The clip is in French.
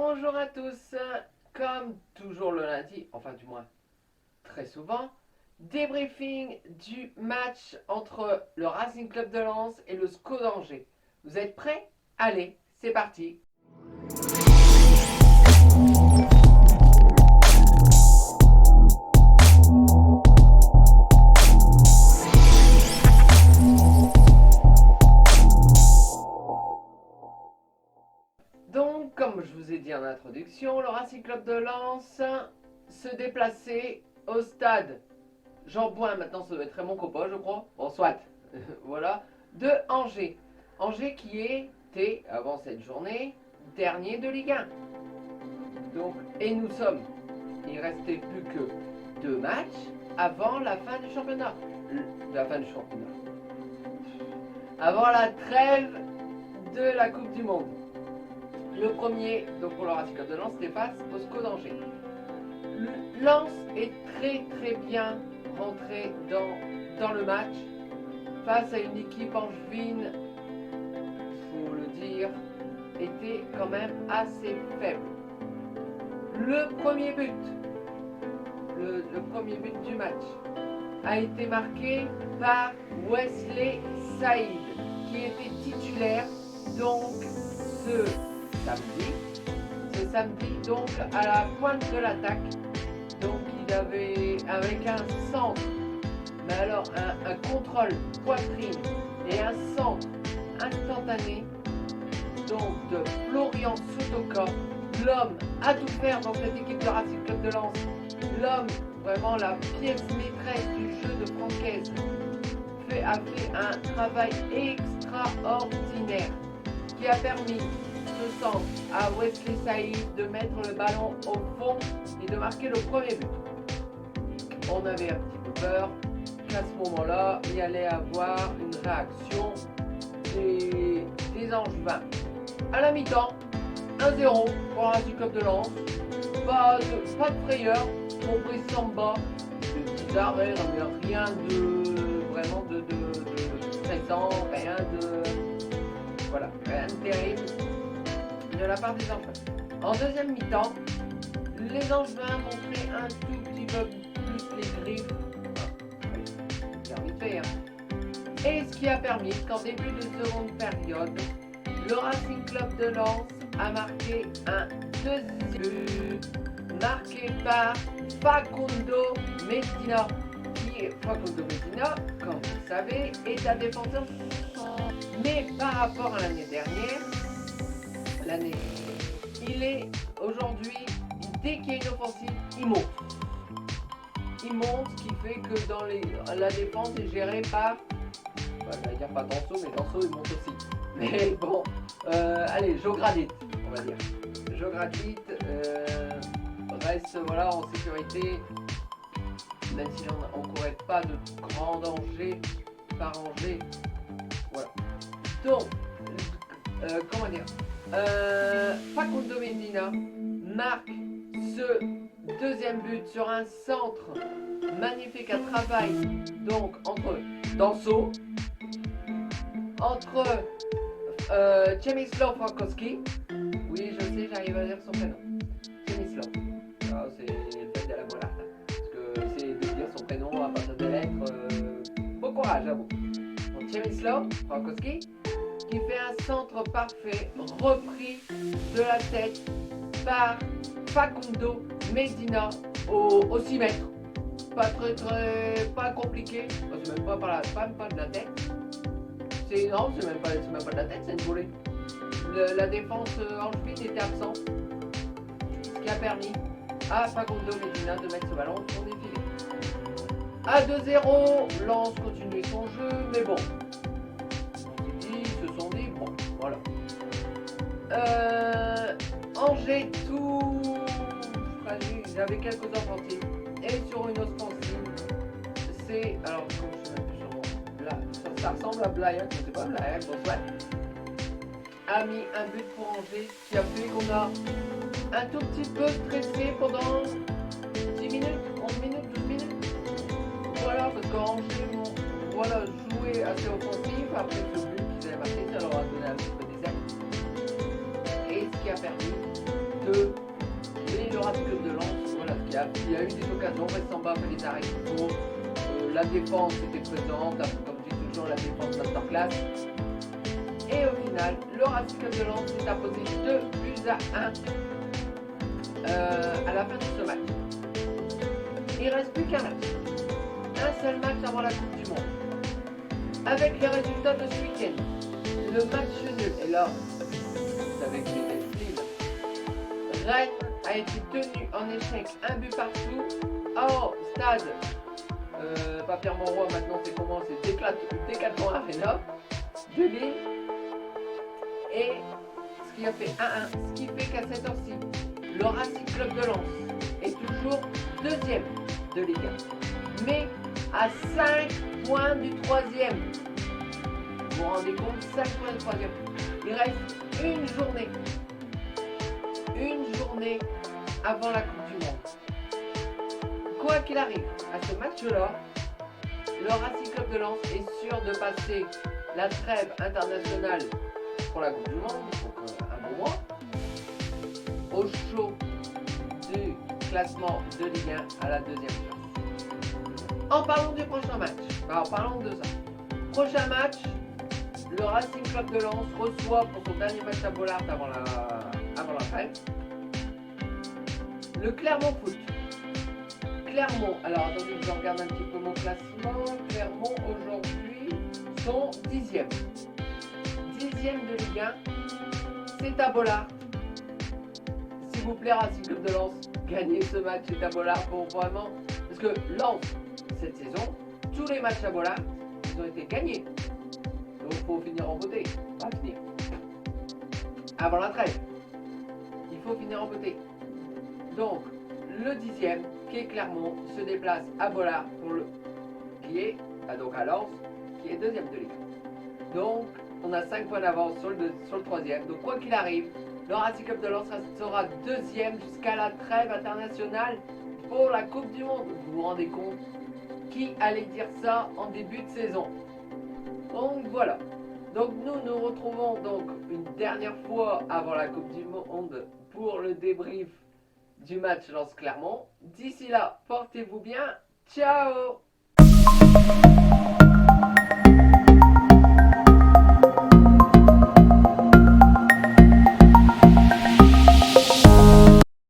Bonjour à tous, comme toujours le lundi, enfin du moins très souvent, débriefing du match entre le Racing Club de Lens et le SCO d'Angers. Vous êtes prêts? Allez, c'est parti. Donc, comme je vous ai dit en introduction, le Racing Club de Lens se déplaçait au stade Jean Bouin, maintenant ça doit être Raymond Coppa, je crois. Bon, soit, voilà, de Angers. Angers qui était, avant cette journée, dernier de Ligue 1. Donc, et nous sommes, il restait plus que 2 matchs avant la fin du championnat. Avant la trêve de la Coupe du Monde. Le premier, donc pour le Racing Club de Lens, c'était face au SCO d'Angers. Lens est très bien rentré dans le match face à une équipe angevine, faut le dire, était quand même assez faible. Le premier but du match a été marqué par Wesley Saïd, qui était titulaire donc ce samedi donc à la pointe de l'attaque. Donc il avait avec un centre, mais alors un contrôle poitrine et un centre instantané donc de Florian Sotoka, l'homme à tout faire dans cette équipe de Racing Club de Lens, l'homme vraiment la pièce maîtresse du jeu de Francaise, a fait un travail extraordinaire qui a permis ce centre à Wesley Saïd de mettre le ballon au fond et de marquer le premier but. On avait un petit peu peur qu'à ce moment-là, il y allait avoir une réaction des Angevins. À la mi-temps, 1-0 pour le Racing Club de Lens. Pas de frayeur, on prit Samba, des petits arrêts, mais rien de vraiment de stressant, rien de terrible de la part des Angevins. En deuxième mi-temps, les Angevins montraient un tout petit peu plus les griffes. C'est vite fait, hein. Et ce qui a permis qu'en début de seconde période, le Racing Club de Lens a marqué un deuxième but marqué par Facundo Medina. Facundo Medina, comme vous le savez, est un défenseur. Mais par rapport à l'année dernière, il est aujourd'hui, dès qu'il y a une offensive, il monte. Il monte, ce qui fait que dans la défense est gérée par, je vais dire pas Danso, mais Danso il monte aussi. Mais bon, allez, Joe Gradit, on va dire. Joe Gradit reste voilà, en sécurité, même si on ne courait pas de grands dangers par Angers. Voilà. Donc, comment dire, Facundo Medina marque ce deuxième but sur un centre magnifique à travail donc entre Danso, entre Przemysław Frankowski, oui je sais j'arrive à dire son prénom, Przemysław, c'est le fait de la voilà, parce que c'est de dire son prénom à partir des lettres, bon courage à vous. Donc Przemysław Frankowski qui fait un centre parfait, repris de la tête par Facundo Medina au 6 mètres. Pas compliqué, c'est même pas pas de la tête. Non, c'est même pas de la tête, c'est une volée. La défense angevine était absente, ce qui a permis à Facundo Medina de mettre ce ballon sur les filets. À 2-0, Lens continue son jeu, mais bon. Se sont dit, bon, voilà. Angers tout fragile, il avait quelques offensives et sur une offensive, c'est, alors je ne sais même plus sur mon, là, ça ressemble à Blyack, je ne sais pas, Blyack, bon soit, a mis un but pour Angers qui a fait qu'on a un tout petit peu stressé pendant 10 minutes, 11 minutes, 12 minutes. Voilà, parce qu'Angers, voilà, jouait assez offensif après ce but qu'ils avaient marqué, ça leur a donné un petit peu des ailes. Et ce qui a permis 2. Et le Racing Club de Lens, voilà, il y a eu des occasions, Samba fait les arrêts qu'il faut, la défense était présente, comme je dis toujours, la défense masterclass. Et au final, le Racing Club de Lens s'est imposé 2-1 à la fin de ce match. Il ne reste plus qu'un match. Un seul match avant la Coupe du Monde. Avec les résultats de ce week-end, le match nul, et là, vous savez que c'était film. Rennes a été tenu en échec, un but partout, au stade, pas Pierre Monroy, maintenant c'est comment, c'est Decathlon Arena de Lille. Et ce qui a fait 1-1, ce qui fait qu'à cette heure-ci, le Racing Club de Lens est toujours deuxième de Ligue 1, mais à 5 points du troisième. Vous vous rendez compte, 5 points du troisième. Il reste une journée avant la Coupe du Monde. Quoi qu'il arrive, à ce match-là, le Racing Club de Lens est sûr de passer la trêve internationale pour la Coupe du Monde, donc un bon mois, au chaud du classement de Ligue 1 à la deuxième place. En parlant du prochain match, alors parlons de ça. Prochain match, le Racing Club de Lens reçoit pour son dernier match à Bollaert avant la trêve, le Clermont Foot. Clermont, alors attendez, je regarde un petit peu mon classement. Clermont aujourd'hui sont 10e. 10e de Ligue 1, c'est à Bollaert. S'il vous plaît, Racing Club de Lens, gagnez ce match, c'est à Bollaert pour vraiment. Parce que Lens, cette saison, tous les matchs à Bollaert, ils ont été gagnés. Donc il faut finir en beauté, pas finir. Avant la trêve, il faut finir en beauté. Donc, le 10e, qui est Clermont, se déplace à Bollaert pour qui est donc à Lens, qui est deuxième de Ligue 1. Donc, on a 5 points d'avance sur le troisième. Donc, quoi qu'il arrive, le Racing Club de Lens sera deuxième jusqu'à la trêve internationale pour la Coupe du Monde. Vous vous rendez compte? Qui allait dire ça en début de saison? Donc, voilà. Donc, nous retrouvons donc une dernière fois avant la Coupe du Monde pour le débrief du match Lens-Clermont. D'ici là, portez-vous bien. Ciao!